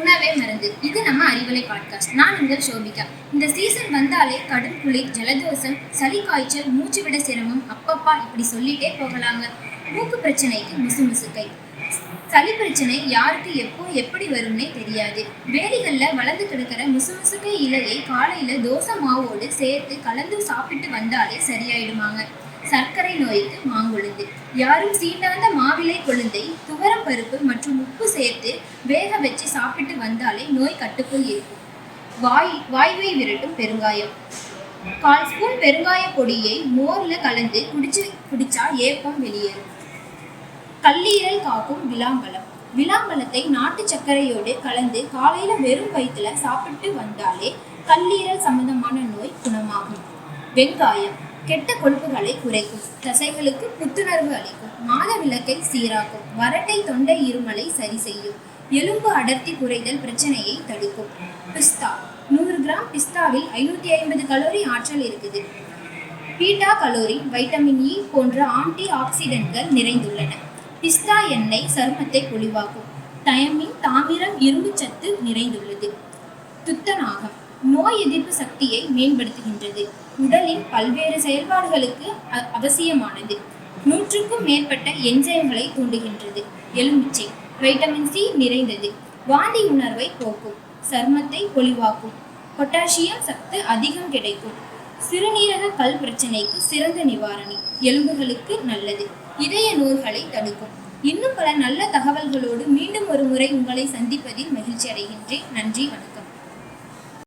உணவே மருந்து. இது நம்ம அறிவலை பாட்காஸ்ட். நான் உங்கள் ஷோபிகா. இந்த சீசன் வந்தாலே கடும் குளிர், ஜலதோஷம், சளி, காய்ச்சல், மூச்சு விட சிரமம், அப்பப்பா இப்படி சொல்லிட்டே போகலாங்க. மூக்கு பிரச்சனைக்கு முசுமுசுக்கை, சளி பிரச்சனை யாருக்கு எப்போ எப்படி வரும்னே தெரியாது. வேலிகள்ல வளர்ந்து கிடக்கிற முசுமுசுக்கை இலையை காலையில தோசை மாவோடு சேர்த்து கலந்து சாப்பிட்டு வந்தாலே சரியாயிடுமாங்க. சர்க்கரை நோய்க்கு மாங்குழுந்து, யாரும் சீண்டாந்த மாவிலை கொழுந்தை துவரம் பருப்பு மற்றும் உப்பு சேர்த்து வேக வச்சு சாப்பிட்டு வந்தாலே நோய் கட்டுக்குள் இருக்கும். வாய்வை விரட்டும் பெருங்காயம், 1/4 ஸ்பூன் பெருங்காய பொடியை மோர்ல கலந்து குடிச்சா ஏப்பம் வெளியேறும். கல்லீரல் காக்கும் விளாம்பழம், விளாம்பழத்தை நாட்டு சர்க்கரையோடு கலந்து காலையில வெறும் வயிற்றுல சாப்பிட்டு வந்தாலே கல்லீரல் சம்பந்தமான நோய் குணமாகும். வெங்காயம் கெட்ட கொழுப்புகளை குறைக்கும், தசைகளுக்கு புத்துணர்வு அளிக்கும், மாதவிலக்கை சீராக்கும், வறட்டை தொண்டை இருமலை சரி செய்யும், எலும்பு அடர்த்தி குறைதல் பிரச்சனையை தடுக்கும். பிஸ்தா, 100 கிராம் பிஸ்தாவில் 550 கலோரி ஆற்றல் இருக்குது. பீட்டா கலோரின், வைட்டமின் இ போன்ற ஆன்டி ஆக்சிடென்ட்கள் நிறைந்துள்ளன. பிஸ்தா எண்ணெய் சருமத்தை பொலிவாக்கும். தயமின், தாமிரம், இரும்பு சத்து நிறைந்துள்ளது. துத்தநாகம் நோய் எதிர்ப்பு சக்தியை மேம்படுத்துகின்றது. உடலின் பல்வேறு செயல்பாடுகளுக்கு அவசியமானது. 100க்கும் மேற்பட்ட என்சைம்களை தூண்டுகின்றது. எலுமிச்சை வைட்டமின் சி நிறைந்தது. வாந்தி உணர்வை போக்கும், சருமத்தை பொலிவாக்கும். பொட்டாசியம் சத்து அதிகம் கிடைக்கும். சிறுநீரக கல் பிரச்சனைக்கு சிறந்த நிவாரணி. எலும்புகளுக்கு நல்லது. இதய நோய்களை தடுக்கும். இன்னும் பல நல்ல தகவல்களோடு மீண்டும் ஒரு முறை உங்களை சந்திப்பதில் மகிழ்ச்சி அடைகின்றேன். நன்றி, வணக்கம்.